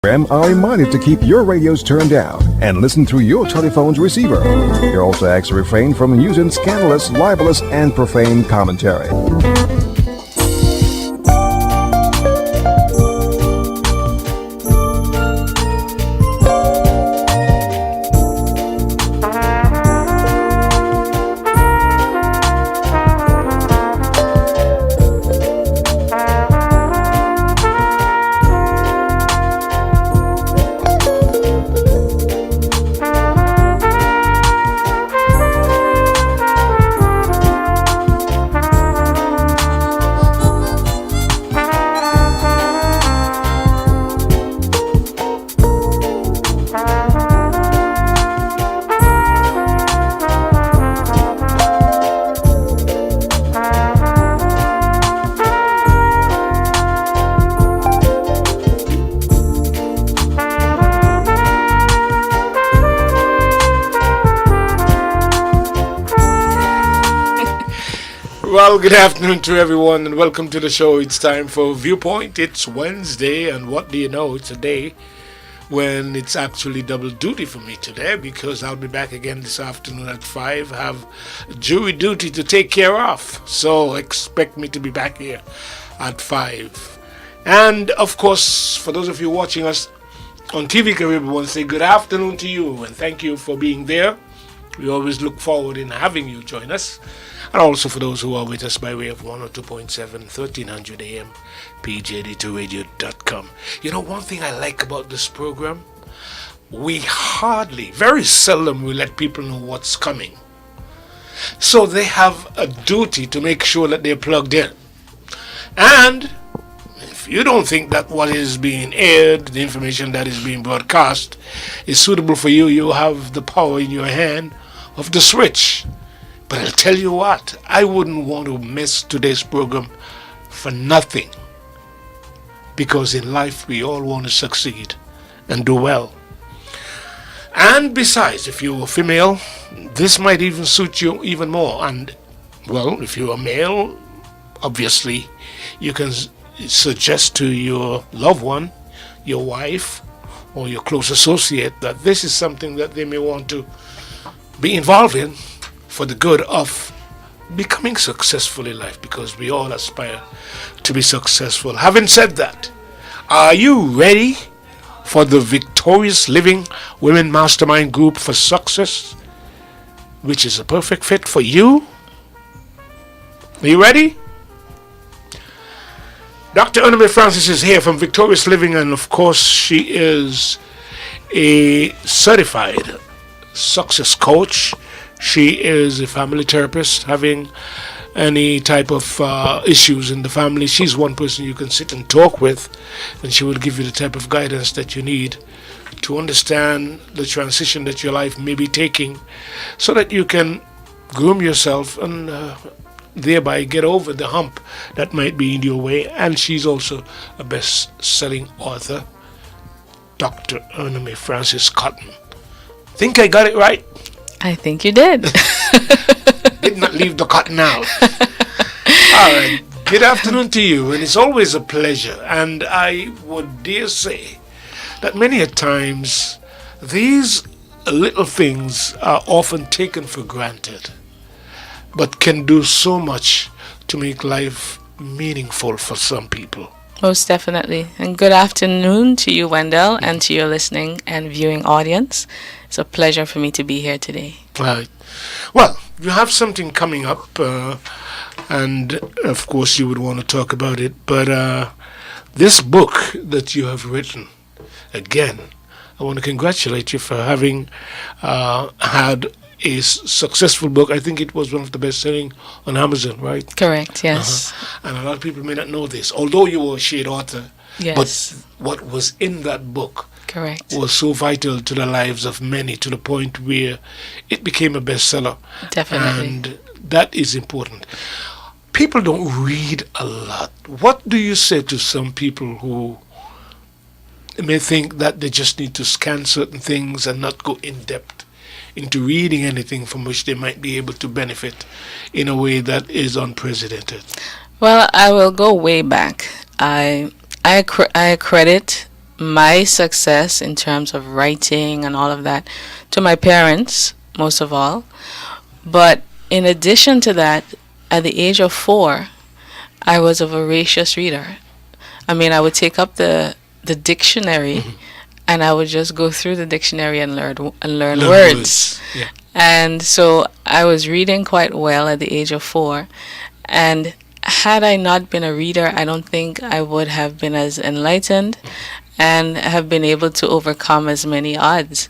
Are reminded to keep your radios turned down and listen through your telephone's receiver. You're also asked to refrain from using scandalous, libelous, and profane commentary. Well, good afternoon to everyone and welcome to the show. It's time for Viewpoint. It's Wednesday, and what do you know? It's a day when it's actually double duty for me today, because I'll be back again this afternoon at 5. Have jury duty to take care of, so expect me to be back here at 5. And of course, for those of you watching us on TV Caribbean, I want to say good afternoon to you and thank you for being there. We always look forward in having you join us. And also for those who are with us by way of 102.7, 1300 AM, pjd2radio.com. You know, one thing I like about this program, we very seldom we let people know what's coming. So they have a duty to make sure that they're plugged in. And if you don't think that what is being aired, the information that is being broadcast, is suitable for you, you have the power in your hand of the switch. But I'll tell you what, I wouldn't want to miss today's program for nothing. Because in life, we all want to succeed and do well. And besides, if you're a female, this might even suit you even more. And, well, if you're a male, obviously, you can suggest to your loved one, your wife, or your close associate that this is something that they may want to be involved in for the good of becoming successful in life, because we all aspire to be successful. Having said that, are you ready for the Victorious Living Women Mastermind Group for Success, which is a perfect fit for you? Are you ready? Dr. Annabelle Francis is here from Victorious Living, and of course she is a certified success coach. She is a family therapist. Having any type of issues in the family, she's one person you can sit and talk with, and she will give you the type of guidance that you need to understand the transition that your life may be taking, so that you can groom yourself and thereby get over the hump that might be in your way. And she's also a best-selling author, Dr. Ernest Francis Cotton. Think I got it right? I think you did. Did not leave the cotton out. All right. Good afternoon to you, and it's always a pleasure. And I would dare say that many a times these little things are often taken for granted, but can do so much to make life meaningful for some people. Most definitely. And good afternoon to you, Wendell, and to your listening and viewing audience. It's a pleasure for me to be here today. Right. Well, you have something coming up, and of course you would want to talk about it. But this book that you have written, again, I want to congratulate you for having had a successful book. I think it was one of the best-selling on Amazon, right? Correct, yes. And a lot of people may not know this, although you were a shared author. Yes. But what was in that book, correct, was so vital to the lives of many, to the point where it became a bestseller. Definitely. And that is important. People don't read a lot. What do you say to some people who may think that they just need to scan certain things and not go in depth into reading anything from which they might be able to benefit in a way that is unprecedented? Well, I will go way back. I credit my success in terms of writing and all of that to my parents, most of all. But in addition to that, at the age of 4, I was a voracious reader. I mean, I would take up the dictionary and I would just go through the dictionary and learn words. Yeah. And so I was reading quite well at the age of 4. And had I not been a reader, I don't think I would have been as enlightened and have been able to overcome as many odds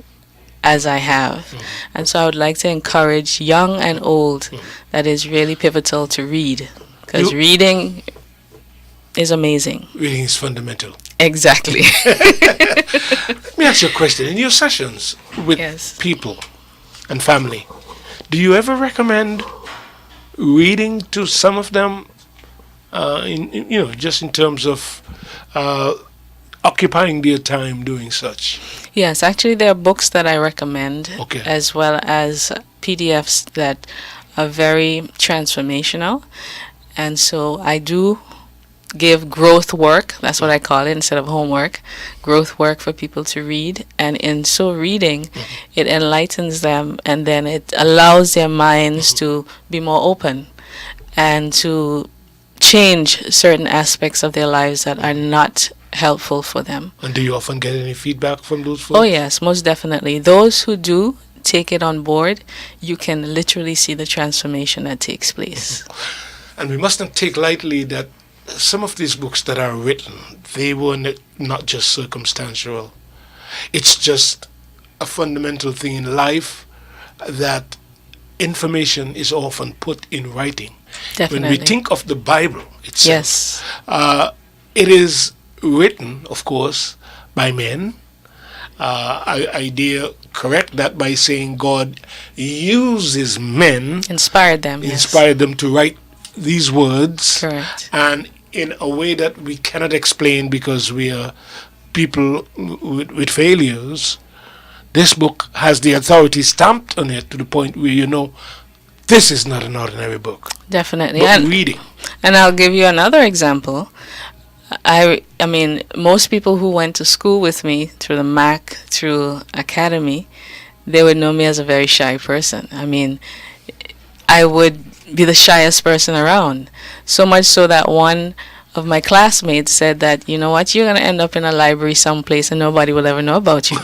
as I have. And so I would like to encourage young and old that is really pivotal to read, because reading is amazing. Reading is fundamental. Exactly. Let me ask you a question. In your sessions with people and family, do you ever recommend reading to some of them, just in terms of occupying their time doing such? Yes, actually there are books that I recommend, Okay. as well as PDFs that are very transformational. And so I do give growth work, that's what I call it, instead of homework, growth work for people to read. And in so reading, it enlightens them, and then it allows their minds to be more open and to change certain aspects of their lives that are not helpful for them. And do you often get any feedback from those folks? Oh yes, most definitely. Those who do take it on board, you can literally see the transformation that takes place. And we must not take lightly that some of these books that are written, they were not just circumstantial. It's just a fundamental thing in life that information is often put in writing. Definitely. When we think of the Bible itself, Yes. it is written, of course, by men. I dare correct that by saying God uses men, Inspired them. inspired them to write these words, Correct. and in a way that we cannot explain because we are people with failures. This book has the authority stamped on it to the point where this is not an ordinary book. Definitely. But reading. And I'll give you another example. I mean, most people who went to school with me through the MAC, through academy, they would know me as a very shy person. I mean, I would be the shyest person around. So much so that one of my classmates said that, you know what, you're going to end up in a library someplace and nobody will ever know about you.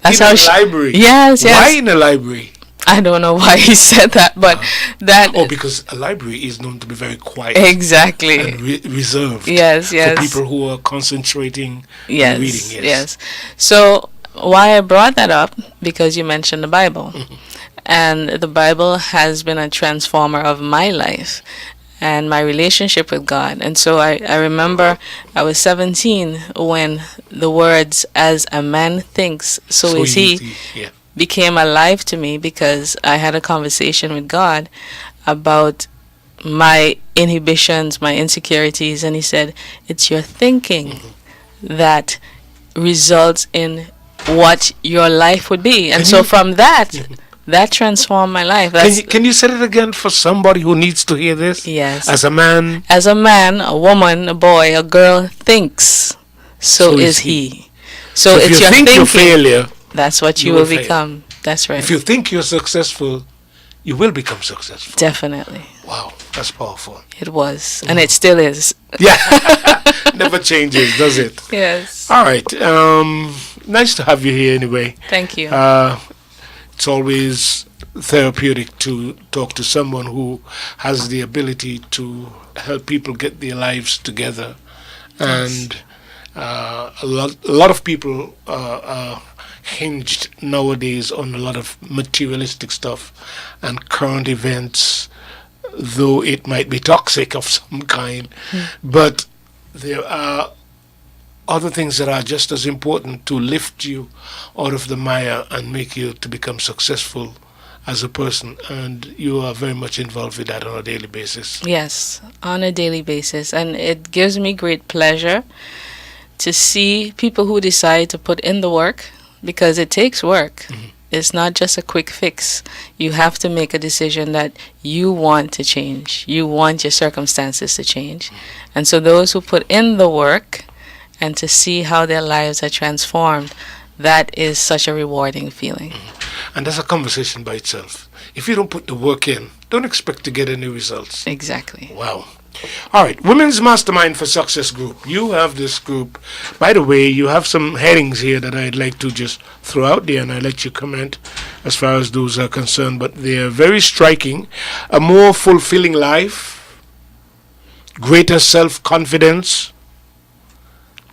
That's in how a library? Yes. Why in a library? I don't know why he said that, but that... Oh, because a library is known to be very quiet. Exactly. And reserved. Yes. For people who are concentrating on reading. Yes. So why I brought that up, because you mentioned the Bible. And the Bible has been a transformer of my life and my relationship with God. And so I remember I was 17 when the words, "as a man thinks, so is he," became alive to me, because I had a conversation with God about my inhibitions, my insecurities, and he said, it's your thinking that results in what your life would be. And so from that, that transformed my life. Can you say it again for somebody who needs to hear this? Yes. As a man, a woman, a boy, a girl thinks, so is he. So if it's you your think thinking. you're failure, That's what you will become. That's right. if you think you're successful, you will become successful. Definitely. Wow, that's powerful. It was, and it still is. Yeah, never changes, does it? Yes. All right. Nice to have you here anyway. Thank you. It's always therapeutic to talk to someone who has the ability to help people get their lives together. And a lot of people are hinged nowadays on a lot of materialistic stuff and current events, though it might be toxic of some kind. But there are other things that are just as important to lift you out of the mire and make you to become successful as a person, and you are very much involved with that on a daily basis. Yes, on a daily basis, and it gives me great pleasure to see people who decide to put in the work, because it takes work. It's not just a quick fix. You have to make a decision that you want to change. You want your circumstances to change. And so those who put in the work and to see how their lives are transformed, that is such a rewarding feeling. And that's a conversation by itself. If you don't put the work in, don't expect to get any results. Exactly. Wow. All right, Women's Mastermind for Success Group. You have this group. By the way, you have some headings here that I'd like to just throw out there, and I'll let you comment as far as those are concerned. But they're very striking. A more fulfilling life, greater self-confidence,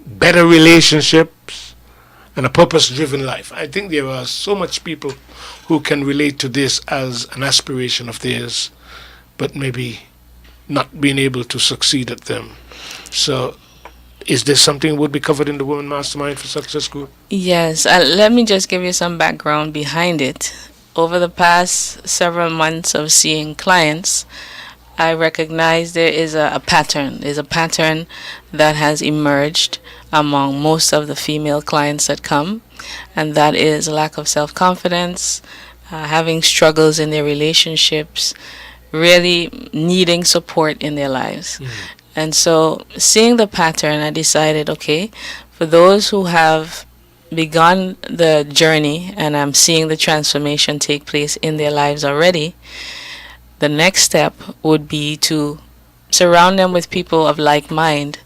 better relationships, and a purpose-driven life. I think there are so much people who can relate to this as an aspiration of theirs, but maybe not being able to succeed at them. So is this something that would be covered in the Women Mastermind for Success Group? Yes, let me just give you some background behind it. Over the past several months of seeing clients, I recognize there is a pattern. There's a pattern that has emerged among most of the female clients that come, and that is a lack of self-confidence, having struggles in their relationships, really needing support in their lives. And so seeing the pattern, I decided, okay, for those who have begun the journey and I'm seeing the transformation take place in their lives already, the next step would be to surround them with people of like mind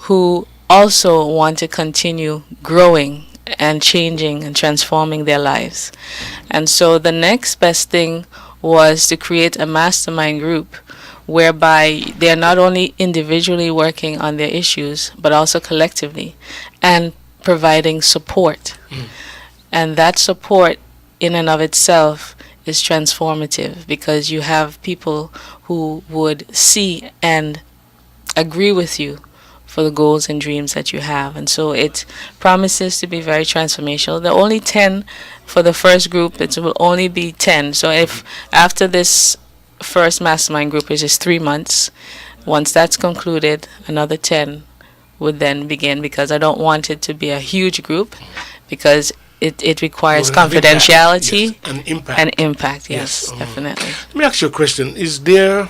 who also want to continue growing and changing and transforming their lives. And so the next best thing was to create a mastermind group whereby they're not only individually working on their issues, but also collectively and providing support. And that support in and of itself is transformative because you have people who would see and agree with you for the goals and dreams that you have. And so it promises to be very transformational. There are only 10 for the first group. It will only be 10. So if after this first mastermind group, which is 3 months, once that's concluded, another 10 would then begin, because I don't want it to be a huge group, because it requires confidentiality and impact. Yes, definitely. Let me ask you a question. Is there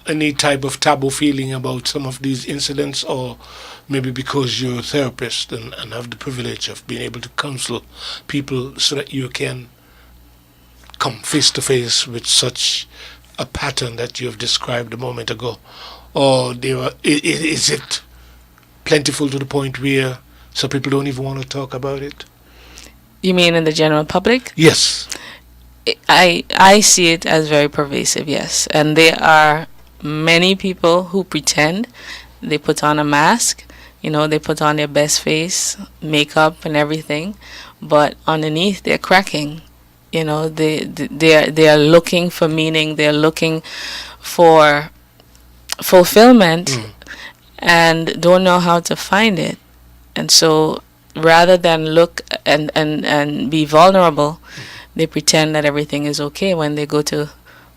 any type of taboo feeling about some of these incidents, or maybe because you're a therapist and have the privilege of being able to counsel people so that you can come face to face with such a pattern that you have described a moment ago? Or is it plentiful to the point where some people don't even want to talk about it? You mean in the general public? Yes. I see it as very pervasive, yes. And there are many people who pretend. They put on a mask, they put on their best face, makeup and everything, but underneath they're cracking. They are looking for meaning, they're looking for fulfillment and don't know how to find it. And so rather than look and be vulnerable, they pretend that everything is okay. When they go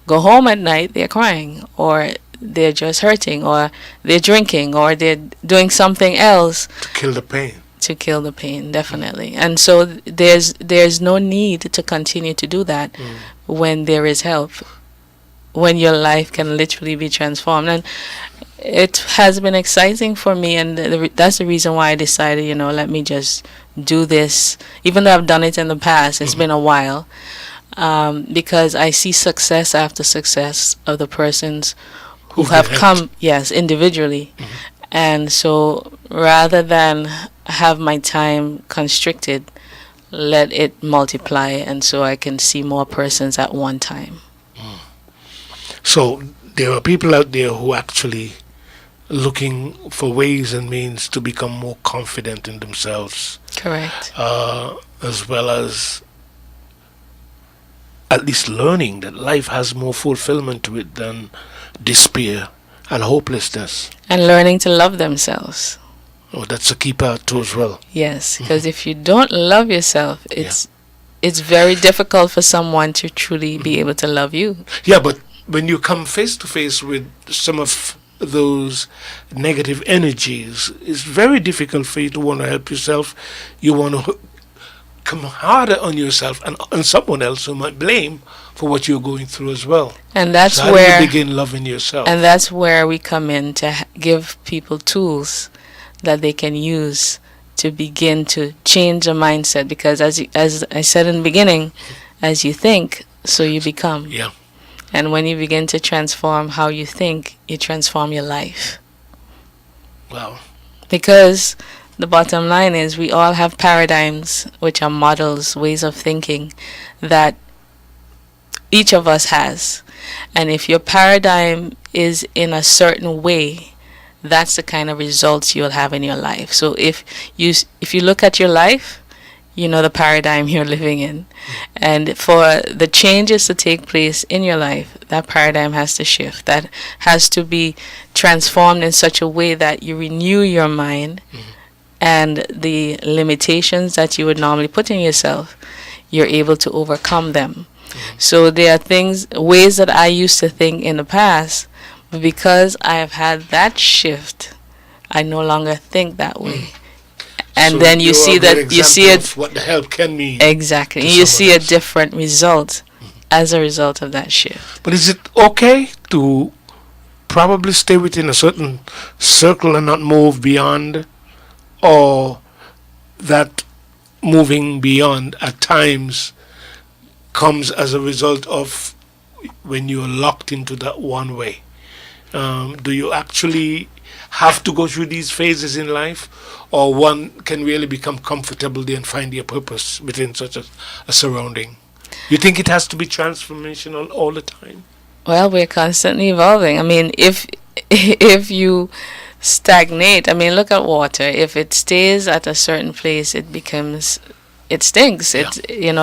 home at night, they're crying, or they're just hurting, or they're drinking, or they're doing something else to kill the pain. Definitely. And so there's no need to continue to do that when there is help, when your life can literally be transformed. And it has been exciting for me, and that's the reason why I decided, let me just do this, even though I've done it in the past. It's been a while, because I see success after success of the persons who have come, individually. And so rather than have my time constricted, let it multiply, and so I can see more persons at one time. So there are people out there who actually looking for ways and means to become more confident in themselves. Correct. As well as at least learning that life has more fulfillment to it than despair and hopelessness. And learning to love themselves. Oh, that's a key part too as well. Yes, because if you don't love yourself, it's very difficult for someone to truly be able to love you. Yeah, but when you come face to face with some of those negative energies, it's very difficult for you to want to help yourself. You want to become harder on yourself and on someone else who might blame for what you're going through as well. And that's So how do you begin loving yourself? and that's where we come in to give people tools that they can use to begin to change a mindset, because as I said in the beginning, as you think, so you become. Yeah. And when you begin to transform how you think, you transform your life. Wow. Because the bottom line is we all have paradigms, which are models, ways of thinking that each of us has. And if your paradigm is in a certain way, that's the kind of results you'll have in your life. So if you look at your life, you know the paradigm you're living in. And for the changes to take place in your life, that paradigm has to shift. That has to be transformed in such a way that you renew your mind, and the limitations that you would normally put in yourself, you're able to overcome them. So there are ways that I used to think in the past, but because I have had that shift, I no longer think that way. And So then you you're see a good that you see example it of what the help can mean. exactly. to You someone see a else. different result as a result of that shift. But is it okay to probably stay within a certain circle and not move beyond, or that moving beyond at times comes as a result of when you're locked into that one way? Do you actually have to go through these phases in life, or one can really become comfortable there and find their purpose within such a surrounding? You think it has to be transformational all the time? Well, we're constantly evolving. I mean, if you stagnate, I mean, look at water. If it stays at a certain place, it stinks. Yeah.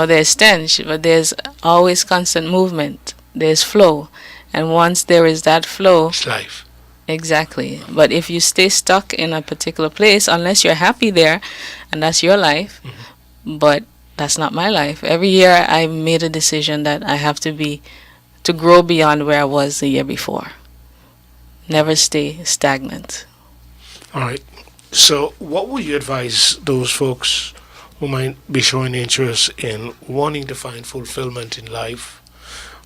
There's stench, but there's always constant movement. There's flow. And once there is that flow, It's life. exactly. But if you stay stuck in a particular place, unless you're happy there, and that's your life, but that's not my life. Every year I made a decision that I have to grow beyond where I was the year before. Never stay stagnant. All right. So, what would you advise those folks who might be showing interest in wanting to find fulfillment in life,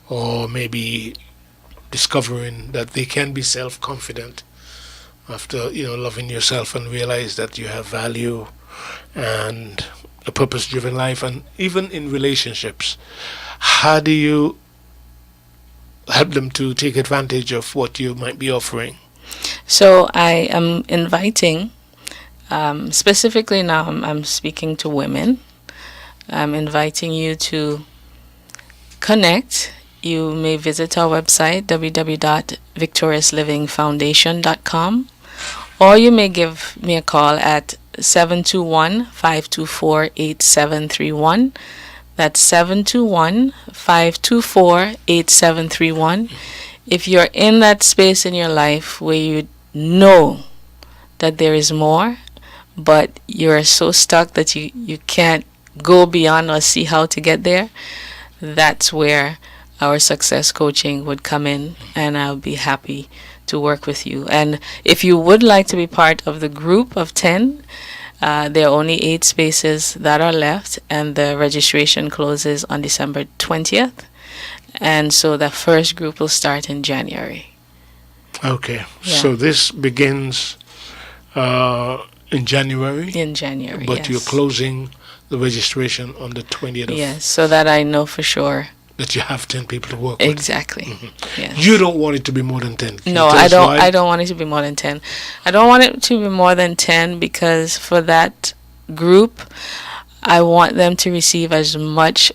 or maybe discovering that they can be self-confident after loving yourself and realize that you have value and a purpose-driven life, and even in relationships? How do you help them to take advantage of what you might be offering? So I am inviting, specifically now I'm speaking to women. I'm inviting you to connect. You may visit our website, www.victoriouslivingfoundation.com, or you may give me a call at 721-524-8731. That's 721-524-8731. If you're in that space in your life where you know that there is more, but you're so stuck that you can't go beyond or see how to get there, that's where our success coaching would come in, and I'll be happy to work with you. And if you would like to be part of the group of 10, there are only 8 spaces that are left, and the registration closes on December 20th. And so the first group will start in January. Okay. Yeah. So this begins in January, In January, but yes. you're closing the registration on the 20th of Yes, so that I know for sure. that you have 10 people to work with. Exactly. Yes. You don't want it to be more than 10. Can No, you tell I us don't. why? I don't want it to be more than 10. I don't want it to be more than 10 because for that group, I want them to receive as much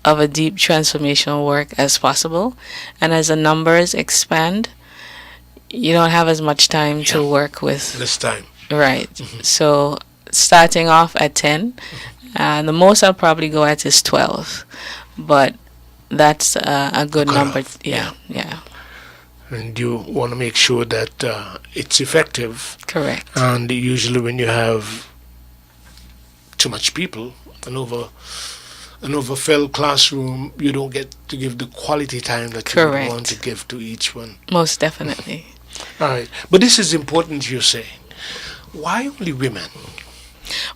of a deep transformational work as possible. And as the numbers expand, you don't have as much time to Yeah. work with. This time. Right. So starting off at 10, the most I'll probably go at is 12. But that's a good number. Cutoff, Yeah. And you want to make sure that it's effective. Correct. And usually when you have too much people, an overfilled classroom, you don't get to give the quality time that you would Correct. want to give to each one. Most definitely. All right. But this is important, you're saying. Why only women?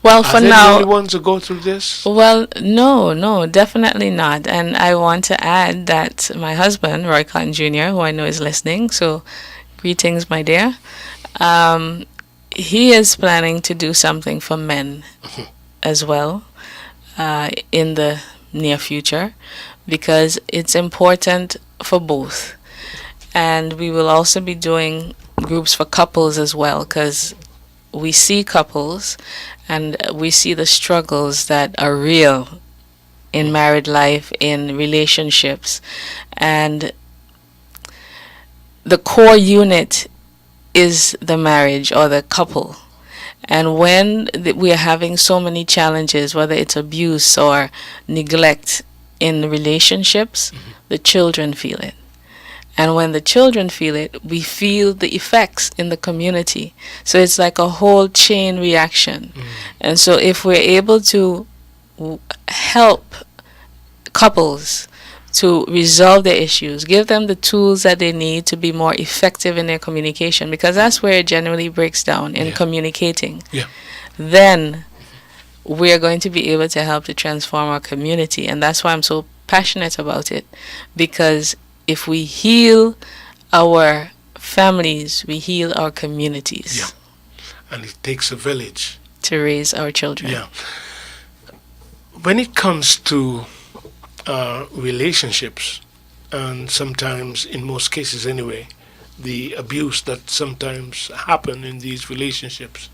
Well, Are for they the now, only ones who go through this? well, no, definitely not. And I want to add that my husband, Roy Cotton Jr., who I know is listening, so greetings, my dear. Um, he is planning to do something for men as well in the near future because it's important for both. And we will also be doing groups for couples as well because we see couples and we see the struggles that are real in married life, in relationships. And the core unit is the marriage or the couple. And when we are having so many challenges, whether it's abuse or neglect in relationships, the children feel it. And when the children feel it, we feel the effects in the community. So it's like a whole chain reaction. And so if we're able to help couples to resolve their issues, give them the tools that they need to be more effective in their communication, because that's where it generally breaks down in communicating. Then we're going to be able to help to transform our community. And that's why I'm so passionate about it, because if we heal our families, we heal our communities. Yeah. And it takes a village to raise our children. Yeah. When it comes to relationships, and sometimes, in most cases anyway, the abuse that sometimes happen in these relationships,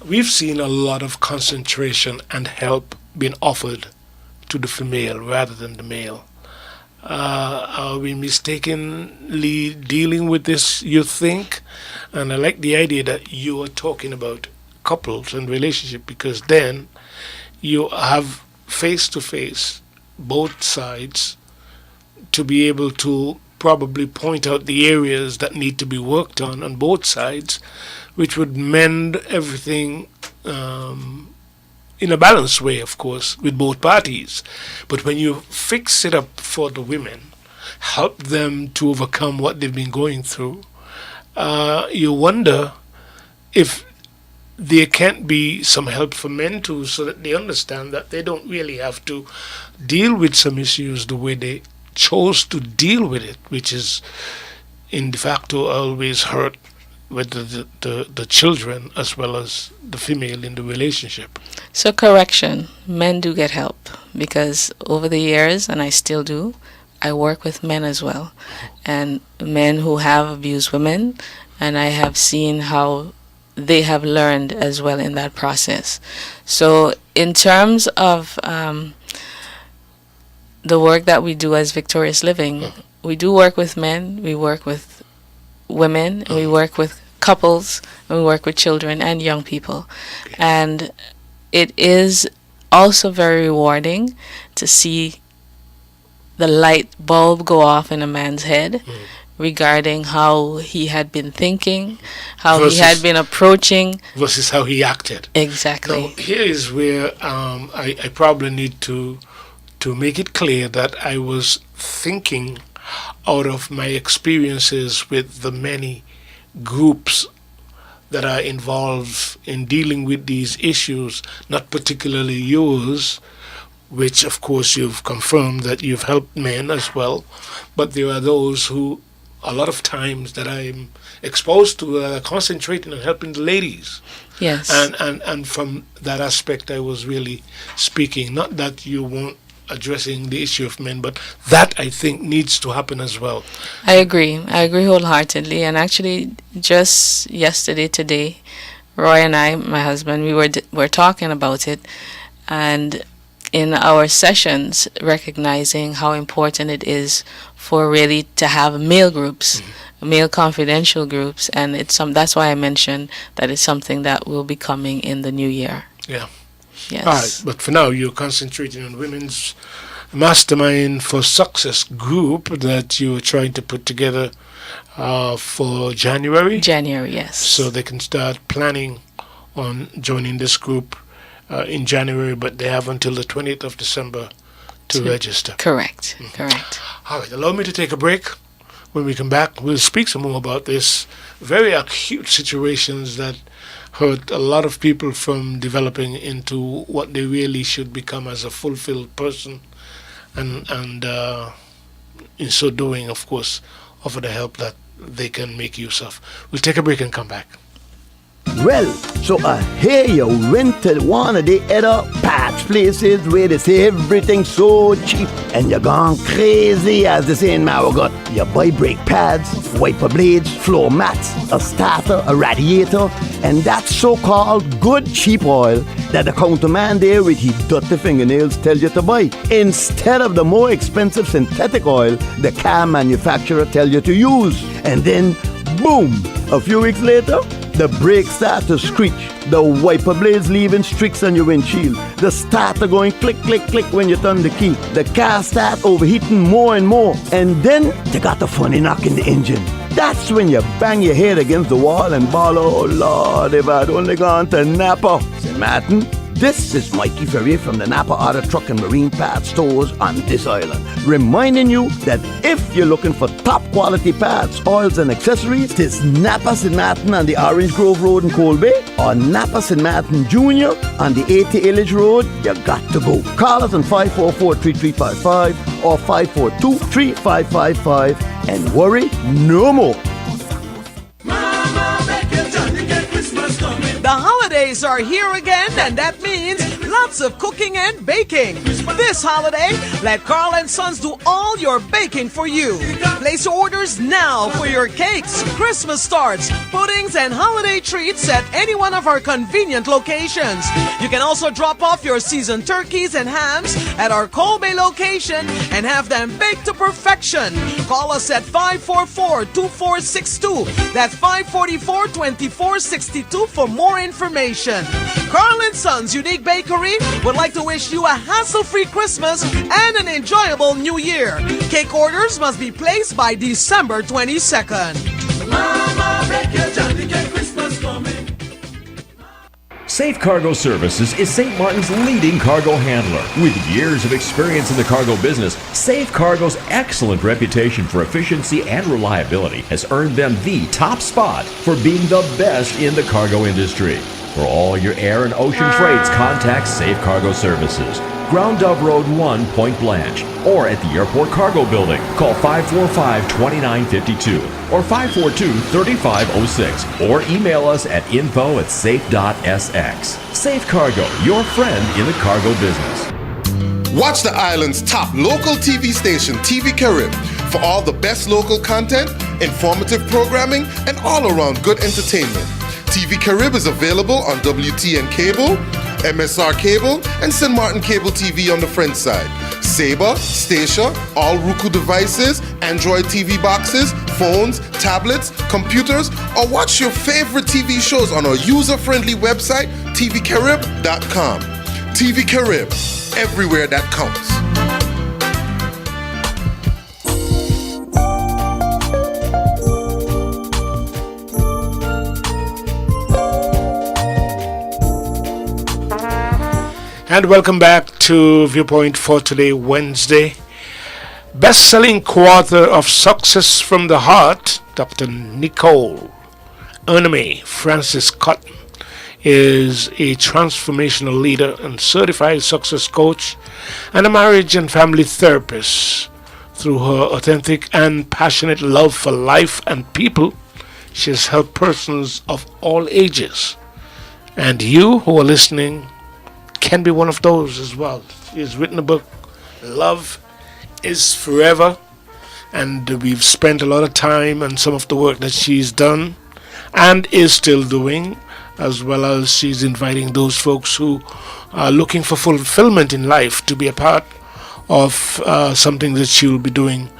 we've seen a lot of concentration and help being offered to the female rather than the male. Are we mistakenly dealing with this, you think? And I like the idea that you are talking about couples and relationship, because then you have face-to-face both sides to be able to probably point out the areas that need to be worked on both sides, which would mend everything in a balanced way, of course, with both parties. But when you fix it up for the women, help them to overcome what they've been going through, you wonder if there can't be some help for men too, so that they understand that they don't really have to deal with some issues the way they chose to deal with it, which is in de facto always hurt with the children as well as the female in the relationship. So correction, men do get help, because over the years, and I still do, I work with men as well, and men who have abused women, and I have seen how they have learned as well in that process. So in terms of the work that we do as Victorious Living, we do work with men, we work with women, and we work with couples, and we work with children and young people. And it is also very rewarding to see the light bulb go off in a man's head regarding how he had been thinking, how he had been approaching. Versus how he acted. Exactly. Now, here is where I probably need to make it clear that I was thinking out of my experiences with the many groups that are involved in dealing with these issues, not particularly yours, which of course you've confirmed that you've helped men as well, but there are those who a lot of times that I'm exposed to concentrating on helping the ladies. Yes. And from that aspect I was really speaking, not that you won't addressing the issue of men, but that I think needs to happen as well. I agree wholeheartedly. And actually just yesterday, today, Roy and I, my husband, we were talking about it, and in our sessions recognizing how important it is for really to have male groups, male confidential groups, and that's why I mentioned that it's something that will be coming in the new year. Yeah. Yes. All right, but for now you're concentrating on Women's Mastermind for Success group that you're trying to put together for January. January, yes. So they can start planning on joining this group in January, but they have until the 20th of December to register. Correct, correct. All right, allow me to take a break. When we come back, we'll speak some more about this very acute situations that hurt a lot of people from developing into what they really should become as a fulfilled person, and in so doing, of course, offer the help that they can make use of. We'll take a break and come back. Well, so I hear you went to one of the other patch places where they say everything's so cheap and you're gone crazy, as they say in Margot. You buy brake pads, wiper blades, floor mats, a starter, a radiator, and that so-called good cheap oil that the counterman there with his dirty fingernails tell you to buy, instead of the more expensive synthetic oil the car manufacturer tell you to use. And then, boom, a few weeks later, the brakes start to screech, the wiper blades leaving streaks on your windshield, the starter going click, click, click when you turn the key, the car start overheating more and more, and then they got a funny knock in the engine. That's when you bang your head against the wall and bawl, oh Lord, if I'd only gone to Napa. Say, Martin, this is Mikey Ferrier from the Napa Auto Truck and Marine Parts stores on this island, reminding you that if you're looking for top quality parts, oils and accessories, it's Napa St. Martin on the Orange Grove Road in Cold Bay or Napa St. Martin Jr. on the 80 Illich Road. You got to go. Call us on 544-3355 or 542-3555 and worry no more. The holidays are here again, and that means lots of cooking and baking. This holiday, let Carl & Sons do all your baking for you. Place your orders now for your cakes, Christmas tarts, puddings, and holiday treats at any one of our convenient locations. You can also drop off your seasoned turkeys and hams at our Colby location and have them baked to perfection. Call us at 544-2462. That's 544-2462 for more information. Carl & Sons Unique Bakery would like to wish you a hassle-free Christmas and an enjoyable New Year. Cake orders must be placed by December 22nd. Mama, make your Johnny cake Christmas for me. Safe Cargo Services is St. Martin's leading cargo handler. With years of experience in the cargo business, Safe Cargo's excellent reputation for efficiency and reliability has earned them the top spot for being the best in the cargo industry. For all your air and ocean freights, contact Safe Cargo Services. Ground Dove Road 1, Point Blanche, or at the Airport Cargo Building. Call 545-2952 or 542-3506 or email us at info@safe.sx. Safe Cargo, your friend in the cargo business. Watch the island's top local TV station, TV Carib, for all the best local content, informative programming, and all-around good entertainment. TV Carib is available on WTN Cable, MSR Cable, and St. Martin Cable TV on the French side. Sabre, Stacia, all Roku devices, Android TV boxes, phones, tablets, computers, or watch your favorite TV shows on our user-friendly website, tvcarib.com. TV Carib, everywhere that counts. And welcome back to Viewpoint for today, Wednesday. Best-selling co-author of Success from the Heart, Dr. Nicole Erneme Francis Cotton, is a transformational leader and certified success coach and a marriage and family therapist. Through her authentic and passionate love for life and people, she has helped persons of all ages. And you who are listening can be one of those as well. She has written a book, Love is Forever, and we've spent a lot of time on some of the work that she's done and is still doing, as well as she's inviting those folks who are looking for fulfillment in life to be a part of something that she will be doing,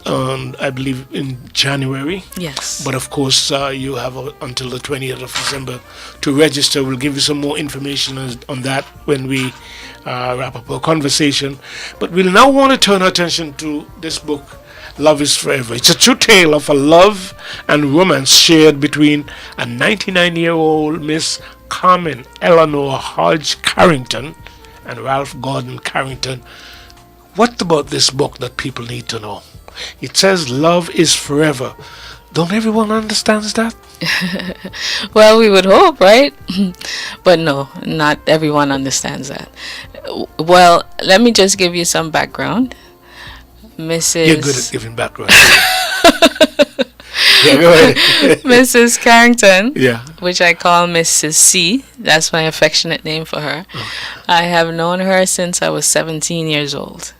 I believe, in January. Yes. But of course, you have until the 20th of December to register. We'll give you some more information on that when we wrap up our conversation. But we'll now want to turn our attention to this book, Love is Forever. It's a true tale of a love and romance shared between a 99-year-old Miss Carmen Eleanor Hodge Carrington and Ralph Gordon Carrington. What about this book that people need to know? It says love is forever. Don't everyone understands that? Well, we would hope, right? But no, not everyone understands that. Well, let me just give you some background. Mrs. You're good at giving background. Yeah, go ahead. Mrs. Carrington, Yeah. which I call Mrs. C. That's my affectionate name for her. I have known her since I was 17 years old.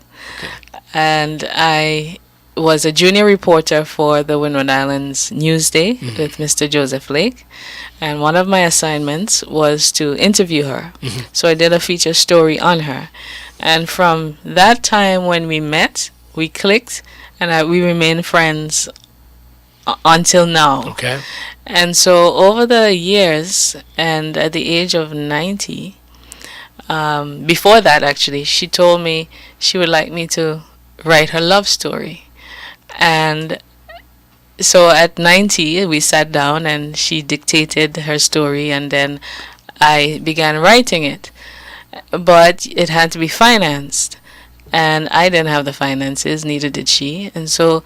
And I was a junior reporter for the Windward Islands Newsday with Mr. Joseph Lake. And one of my assignments was to interview her. So I did a feature story on her. And from that time when we met, we clicked, and we remained friends until now. Okay. And so over the years, and at the age of 90, before that actually, she told me she would like me to write her love story. And so at 90, we sat down and she dictated her story, and then I began writing it. But it had to be financed, and I didn't have the finances, neither did she. And so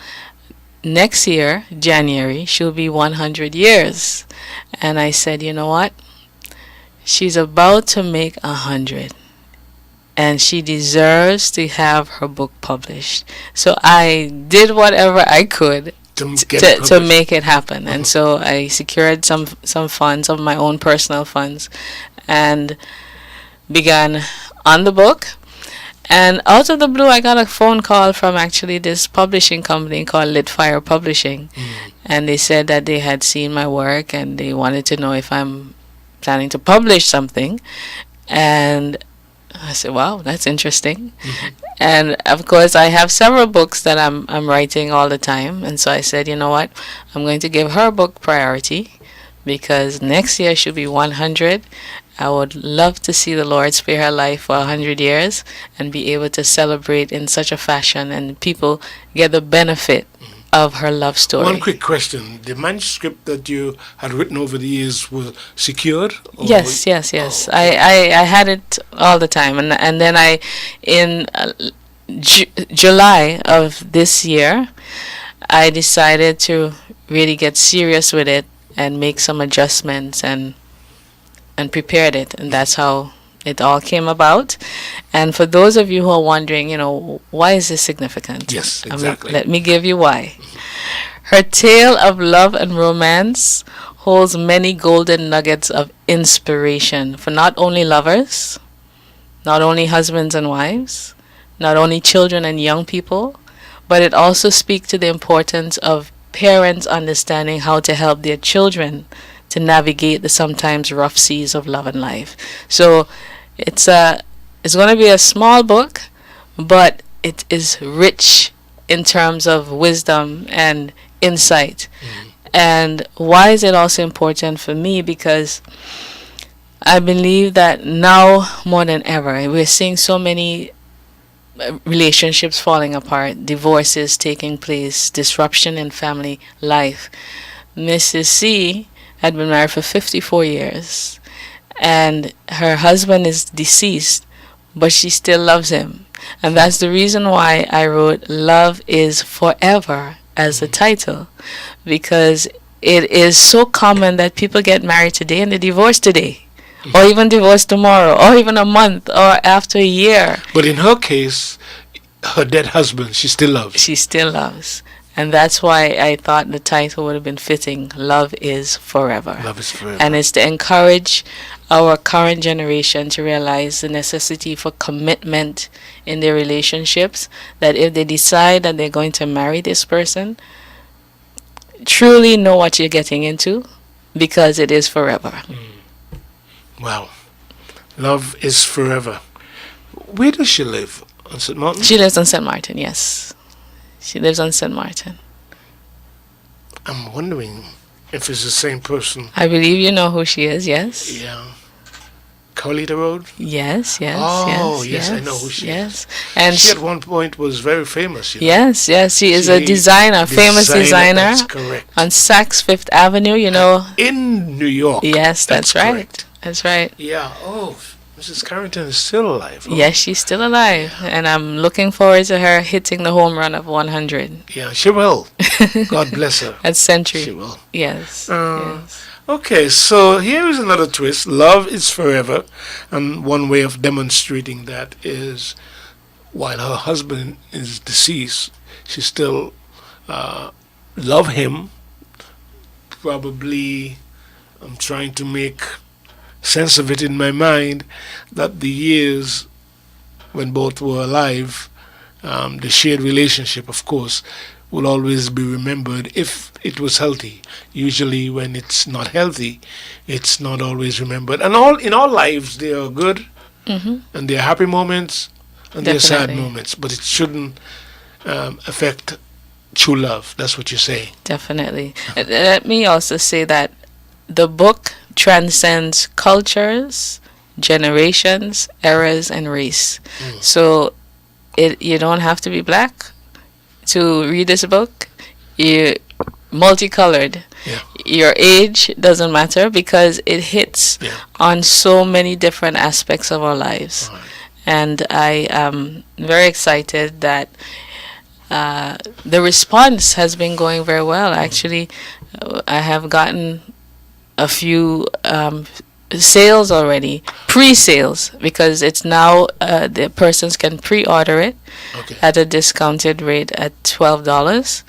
next year, January, she'll be 100 years. And I said, you know what? She's about to make 100. And she deserves to have her book published. So I did whatever I could to make it happen. And so I secured some funds of my own personal funds and began on the book. And out of the blue, I got a phone call from actually this publishing company called Lit Fire Publishing. And they said that they had seen my work and they wanted to know if I'm planning to publish something. And I said, wow, that's interesting. And of course, I have several books that I'm writing all the time. And so I said, you know what? I'm going to give her book priority because next year she'll be 100. I would love to see the Lord spare her life for 100 years and be able to celebrate in such a fashion and people get the benefit of her love story. One quick question. The manuscript that you had written over the years was secured? Yes. Oh, I had it all the time. And then in July of this year, I decided to really get serious with it and make some adjustments and prepared it, and that's how it all came about. And for those of you who are wondering, why is this significant? Yes, exactly. Let me give you why. Her tale of love and romance holds many golden nuggets of inspiration for not only lovers, not only husbands and wives, not only children and young people, but it also speaks to the importance of parents understanding how to help their children to navigate the sometimes rough seas of love and life. So it's going to be a small book, but it is rich in terms of wisdom and insight. And why is it also important for me? Because I believe that now more than ever, we're seeing so many relationships falling apart, divorces taking place, disruption in family life. Mrs. C had been married for 54 years, and her husband is deceased, but she still loves him. And that's the reason why I wrote Love is Forever as a title, because it is so common that people get married today and they divorce today, or even divorce tomorrow, or even a month, or after a year. But in her case, her dead husband, she still loves. She still loves. And that's why I thought the title would have been fitting, Love is Forever. Love is forever. And it's to encourage our current generation to realize the necessity for commitment in their relationships, that if they decide that they're going to marry this person, truly know what you're getting into, because it is forever. Wow. Love is forever. Where does she live? On St. Martin? She lives on St. Martin, yes. She lives on St. Martin. I'm wondering if it's the same person. I believe you know who she is, yes? Yeah. Carlita Road? Yes. Oh, yes, I know who she is. And she at one point was very famous. Yes, she is a designer, famous designer. That's correct. On Saks Fifth Avenue, In New York. Yes, that's right. Correct. That's right. Yeah, oh. Mrs. Carrington is still alive. Huh? Yes, she's still alive, and I'm looking forward to her hitting the home run of 100 Yeah, she will. God bless her. at Century. She will. Yes. Yes. Okay, so here is another twist. Love is forever. And one way of demonstrating that is while her husband is deceased, she still love him. Probably, I'm trying to make sense of it in my mind, that the years when both were alive, the shared relationship, of course, will always be remembered if it was healthy. Usually when it's not healthy, it's not always remembered. And in all lives, there are good and there are happy moments and there are sad Definitely. moments, but it shouldn't affect true love. That's what you're saying. Definitely. Let me also say that the book transcends cultures, generations, eras, and race. So you don't have to be black to read this book. You multicolored. Yeah. Your age doesn't matter because it hits on so many different aspects of our lives. Right. And I am very excited that the response has been going very well. Actually, I have gotten a few sales already, pre-sales, because it's now the persons can pre-order it at a discounted rate at $12,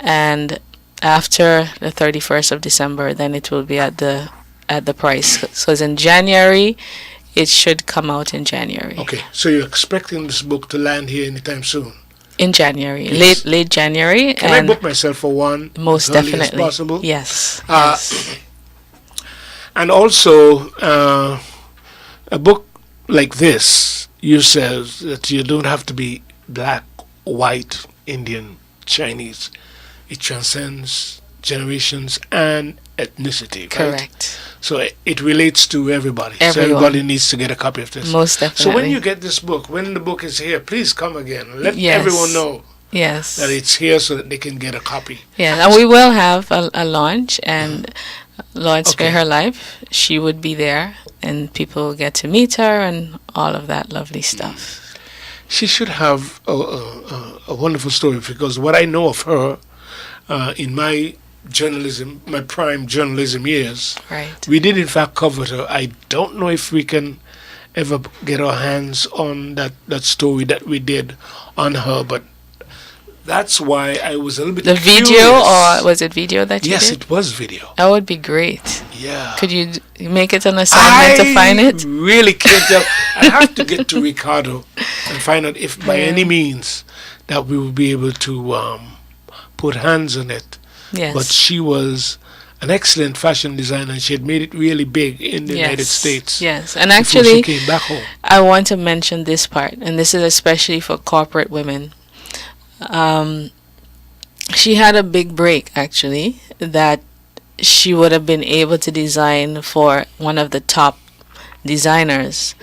and after the 31st of December, then it will be at the price. So it's in January. It should come out in January. Okay, so you're expecting this book to land here anytime soon? In January, Yes. late January. Can and I book myself for one most as early definitely as possible? Yes. Yes. And also, a book like this, you says that you don't have to be black, white, Indian, Chinese. It transcends generations and ethnicity, right? Correct. So it relates to everybody. So Everyone. everybody needs to get a copy of this. Most definitely. So when you get this book, when the book is here, please come again. Let Yes. everyone know Yes. that it's here so that they can get a copy. Yeah, and we will have a launch, and Lord Spare Okay. Her Life, she would be there, and people will get to meet her and all of that lovely stuff. She should have a wonderful story, because what I know of her in my journalism, my prime journalism years, Right. we did in fact cover her. I don't know if we can ever get our hands on that story that we did on her, but that's why I was a little bit The video, curious. or was it video that you Yes, did? it was video. That would be great. Yeah. Could you make it an assignment to find it? I really can't tell. I have to get to Ricardo and find out if by any means that we will be able to put hands on it. Yes. But she was an excellent fashion designer, and she had made it really big in the United States. Yes, and before actually, she came back home. I want to mention this part, and this is especially for corporate women. She had a big break, actually, that she would have been able to design for one of the top designers,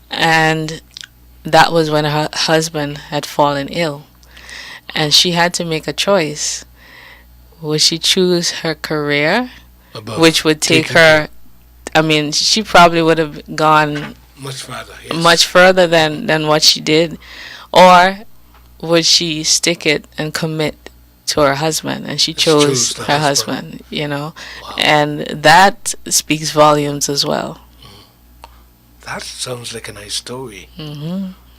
and that was when her husband had fallen ill, and she had to make a choice. Would she choose her career, Above which would take taking her, I mean, she probably would have gone much farther. Yes. much further than what she did, or would she stick it and commit to her husband? And she chose the her husband, you know. And that speaks volumes as well. That sounds like a nice story.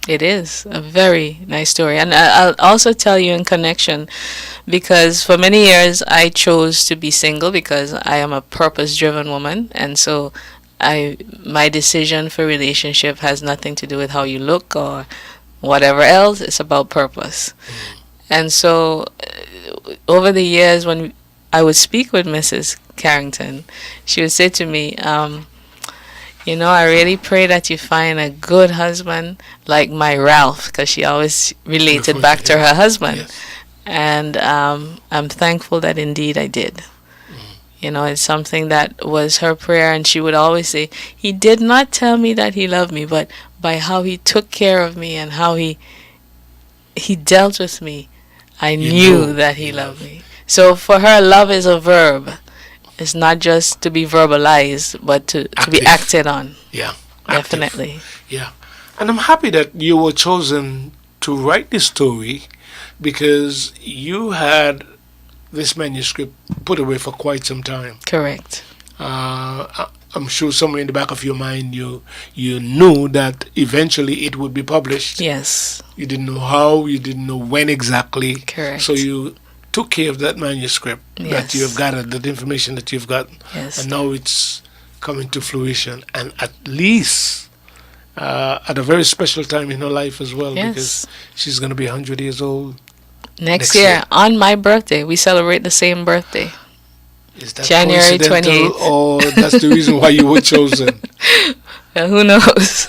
It is a very nice story. And I'll also tell you in connection, because for many years I chose to be single because I am a purpose-driven woman, and so my decision for relationship has nothing to do with how you look or whatever else. It's about purpose. And so over the years, when I would speak with Mrs. Carrington, she would say to me, you know, I really pray that you find a good husband like my Ralph, because she always related back to her husband. Yes. And I'm thankful that indeed I did. You know, it's something that was her prayer, and she would always say, he did not tell me that he loved me, but by how he took care of me and how he dealt with me, I knew that he loved me. So for her, love is a verb. It's not just to be verbalized, but to be acted on. Yeah. active. Definitely. Yeah. And I'm happy that you were chosen to write this story because you had this manuscript put away for quite some time. Correct. I'm sure somewhere in the back of your mind you knew that eventually it would be published. Yes. You didn't know how, you didn't know when exactly. Correct. So you took care of that manuscript that Yes. you have gathered, that information that you've got. Yes. And now it's coming to fruition. And at least at a very special time in her life as well, Yes. because she's going to be 100 years old. Next Next year, year. on my birthday, we celebrate the same birthday. Is that January coincidental 28th. or that's the reason why you were chosen? Who knows?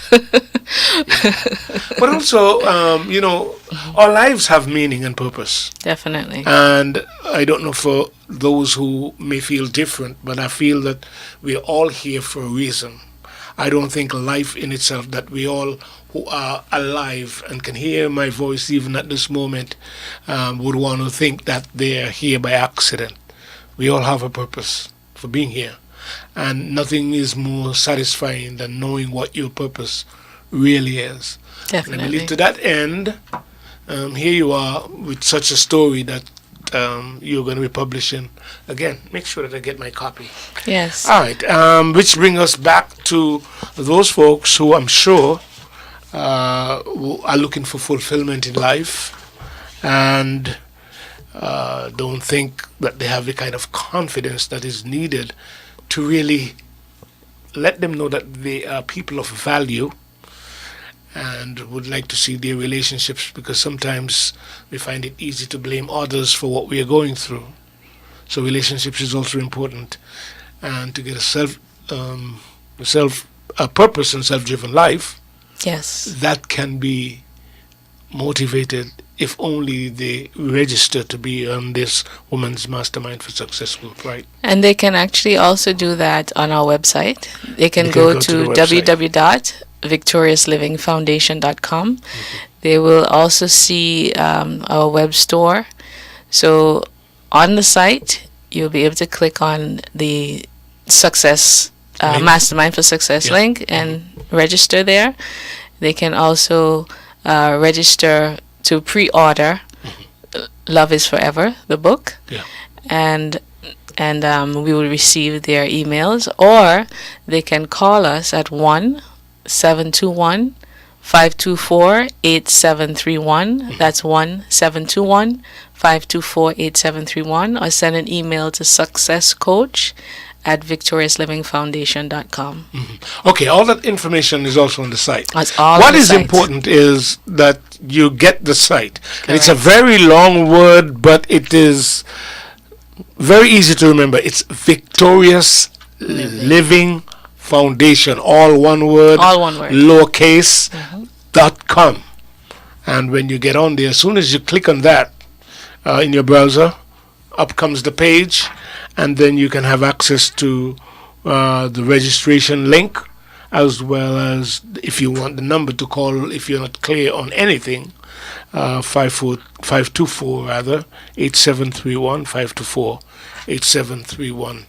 But also, our lives have meaning and purpose. Definitely. And I don't know for those who may feel different, but I feel that we're all here for a reason. I don't think life in itself, that we all who are alive and can hear my voice even at this moment, would want to think that they're here by accident. We all have a purpose for being here. And nothing is more satisfying than knowing what your purpose really is. And I Definitely. believe to that end, here you are with such a story that you're going to be publishing. Again, make sure that I get my copy. Yes. All right, which brings us back to those folks who I'm sure who are looking for fulfillment in life and don't think that they have the kind of confidence that is needed to really let them know that they are people of value and would like to see their relationships, because sometimes we find it easy to blame others for what we are going through. So relationships is also important, and to get a purpose and self-driven life, Yes. that can be motivated if only they register to be on this Women's Mastermind for Success group, right? And they can actually also do that on our website. They can go go to to the website. www.victoriouslivingfoundation.com. They will also see our web store. So on the site, you'll be able to click on the Success Link. Mastermind for Success Yeah. link and register there. They can also register to pre-order Love is Forever, the book. Yeah. And we will receive their emails, or they can call us at 1-721-524-8731. That's 1-721-524-8731, or send an email to successcoach@victoriouslivingfoundation.com. Okay, all that information is also on the site. That's all What on the is site. important is that you get the site. And it's a Correct. very long word, but it is very easy to remember. It's Victorious Living Foundation, all one word, All one word. lowercase, .com. And when you get on there, as soon as you click on that in your browser, up comes the page, and then you can have access to the registration link, as well as if you want the number to call if you're not clear on anything, 524 rather 8731 524 8731.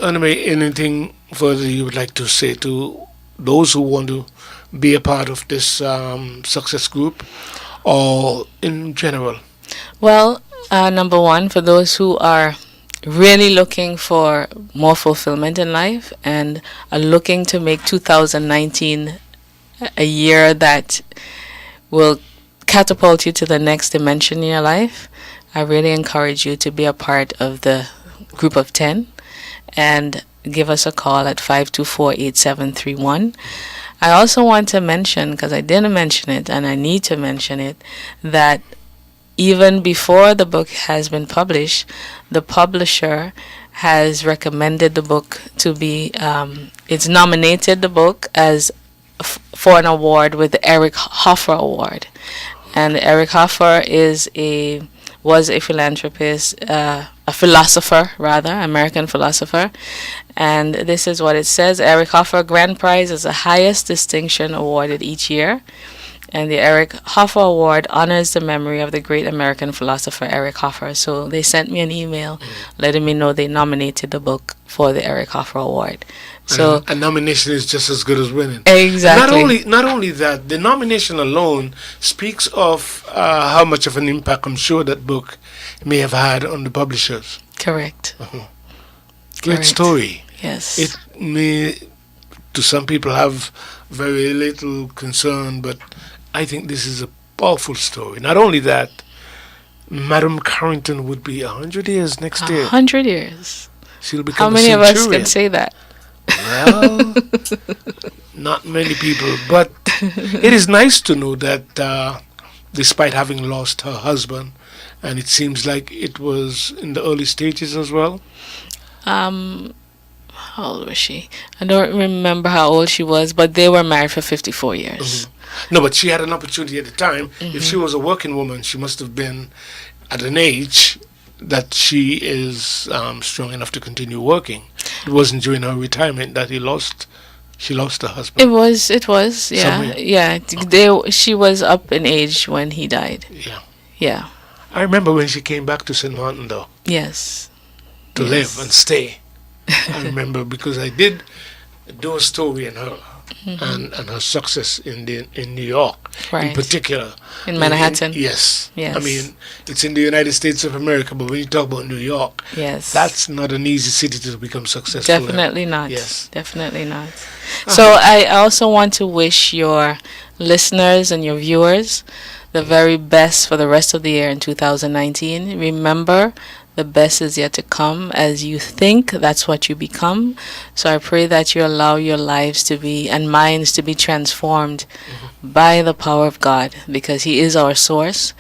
Anyway, anything further you would like to say to those who want to be a part of this success group, or in general? Well, number one, for those who are really looking for more fulfillment in life and are looking to make 2019 a year that will catapult you to the next dimension in your life, I really encourage you to be a part of the group of 10 and give us a call at 524-8731. I also want to mention, because I didn't mention it and I need to mention it, that even before the book has been published, the publisher has recommended the book to be, it's nominated the book as for an award with the Eric Hoffer Award. And Eric Hoffer was a philanthropist, a philosopher rather, American philosopher. And this is what it says: Eric Hoffer Grand Prize is the highest distinction awarded each year. And the Eric Hoffer Award honors the memory of the great American philosopher Eric Hoffer. So they sent me an email letting me know they nominated the book for the Eric Hoffer Award. So a nomination is just as good as winning. Exactly. Not only that, the nomination alone speaks of how much of an impact I'm sure that book may have had on the publishers. Correct. Great Correct. story. Yes. It may, to some people, have very little concern, but I think this is a powerful story. Not only that, Madam Carrington would be 100 years next year. 100 years. She'll become How many of us can say that? Well, not many people, but it is nice to know that despite having lost her husband, and it seems like it was in the early stages as well. How old was she? I don't remember how old she was, but they were married for 54 years. No, but she had an opportunity at the time. If she was a working woman, she must have been at an age that she is strong enough to continue working. It wasn't during her retirement that she lost her husband. It was, yeah. Somewhere. Yeah, she was up in age when he died. Yeah. Yeah. I remember when she came back to St. Martin, though, Yes. to Yes. live and stay. I remember because I did do a story on her and her success in New York, in Right. particular. In Manhattan. Yes. Yes. I mean, it's in the United States of America, but when you talk about New York, Yes. that's not an easy city to become successful in. Definitely not. Yes. Definitely not. So I also want to wish your listeners and your viewers the very best for the rest of the year in 2019. Remember, the best is yet to come. As you think, that's what you become. So I pray that you allow your lives to be and minds to be transformed by the power of God, because He is our source,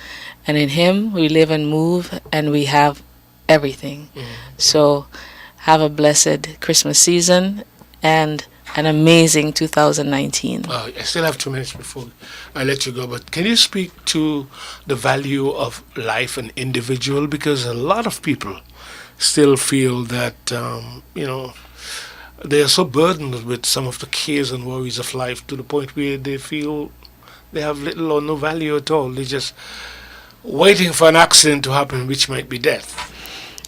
and in Him we live and move, and we have everything. So have a blessed Christmas season and an amazing 2019. I still have 2 minutes before I let you go, but can you speak to the value of life and individual? Because a lot of people still feel that, they are so burdened with some of the cares and worries of life to the point where they feel they have little or no value at all. They're just waiting for an accident to happen, which might be death.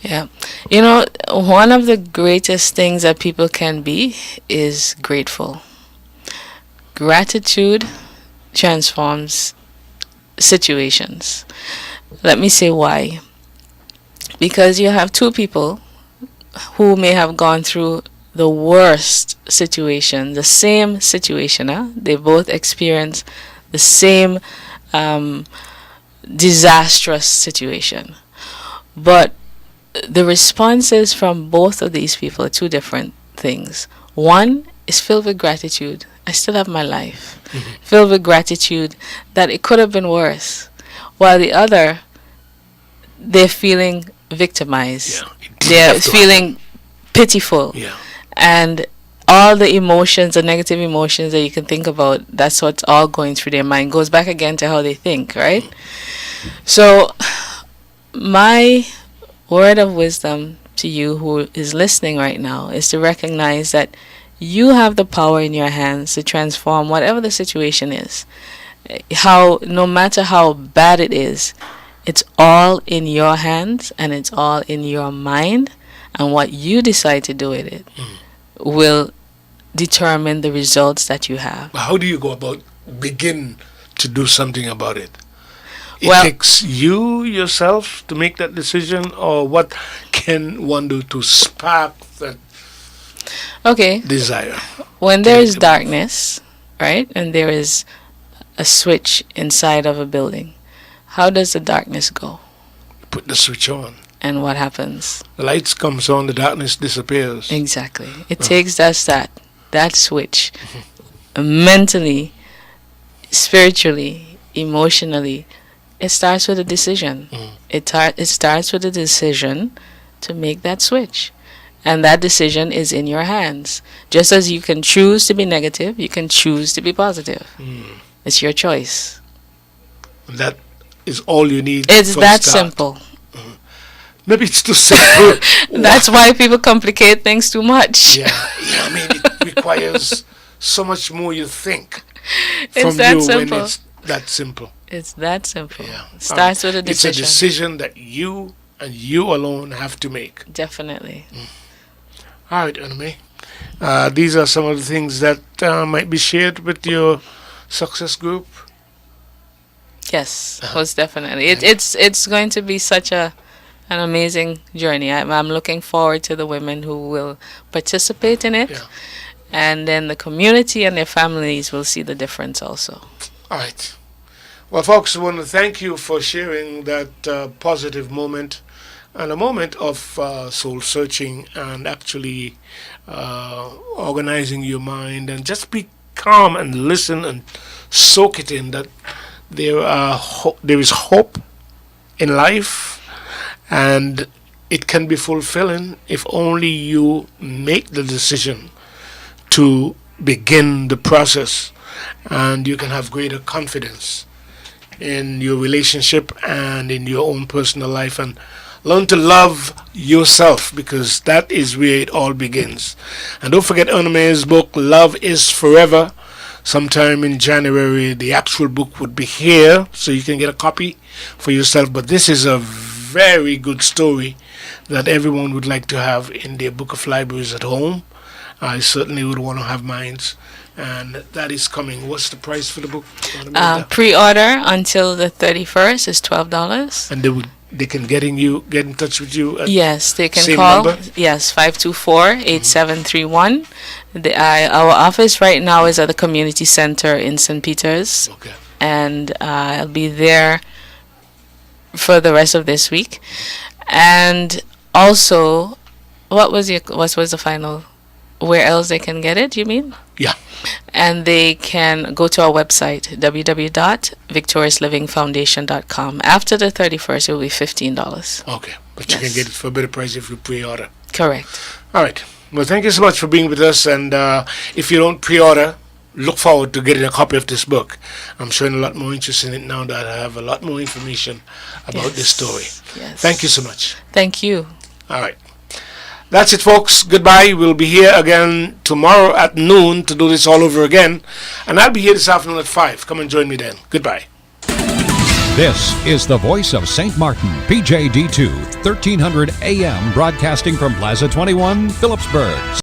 Yeah. You know, one of the greatest things that people can be is grateful. Gratitude transforms situations. Let me say why. Because you have two people who may have gone through the worst situation, the same situation. They both experience the same disastrous situation. But the responses from both of these people are two different things. One is filled with gratitude. I still have my life. Filled with gratitude that it could have been worse. While the other, they're feeling victimized. They're feeling pitiful. Yeah. And all the emotions, the negative emotions that you can think about, that's what's all going through their mind. Goes back again to how they think, right? So my word of wisdom to you who is listening right now is to recognize that you have the power in your hands to transform whatever the situation is. No matter how bad it is, it's all in your hands and it's all in your mind, and what you decide to do with it will determine the results that you have. How do you go about begin to do something about it? It Well- takes you yourself to make that decision, or what can one do to spark that Okay, desire? when there is darkness, right, and there is a switch inside of a building, how does the darkness go? Put the switch on. And what happens? The lights comes on, the darkness disappears. Exactly. It takes that switch mentally, spiritually, emotionally. It starts with a decision. It starts with a decision to make that switch. And that decision is in your hands. Just as you can choose to be negative, you can choose to be positive. It's your choice. That is all you need. It's for a that start. simple. Maybe it's too simple. That's why people complicate things too much. Yeah, I mean, it requires so much more you think It's from that you simple. when it's that simple. It's that simple. Yeah. Starts with a It's a decision. decision that you and you alone have to make. Definitely. All right, Anime. These are some of the things that might be shared with your success group. Yes, most definitely. It's going to be such an amazing journey. I'm looking forward to the women who will participate in it, Yeah. and then the community and their families will see the difference also. All right. Well, folks, I want to thank you for sharing that positive moment and a moment of soul searching and actually organizing your mind and just be calm and listen and soak it in that there is hope in life, and it can be fulfilling if only you make the decision to begin the process, and you can have greater confidence in your relationship and in your own personal life, and learn to love yourself, because that is where it all begins. And don't forget Aname's book, Love is Forever. Sometime in January, the actual book would be here, so you can get a copy for yourself. But this is a very good story that everyone would like to have in their book of libraries at home. I certainly would want to have mine, and that is coming. What's the price for the book? Pre-order until the 31st is $12. And they can get in touch with you. Yes, they can same call. number? Yes, 524-8731. Our office right now is at the community center in St. Peters, Okay. and I'll be there for the rest of this week. And also, what was the final? Where else they can get it? You mean? Yeah. And they can go to our website, www.victoriouslivingfoundation.com. After the 31st, it will be $15. Okay. But you can get it for a better price if you pre-order. Correct. All right. Well, thank you so much for being with us. And if you don't pre-order, look forward to getting a copy of this book. I'm showing a lot more interest in it now that I have a lot more information about this story. Yes. Thank you so much. Thank you. All right. That's it, folks. Goodbye. We'll be here again tomorrow at noon to do this all over again. And I'll be here this afternoon at 5. Come and join me then. Goodbye. This is the voice of St. Martin, PJD2, 1300 AM, broadcasting from Plaza 21, Phillipsburg.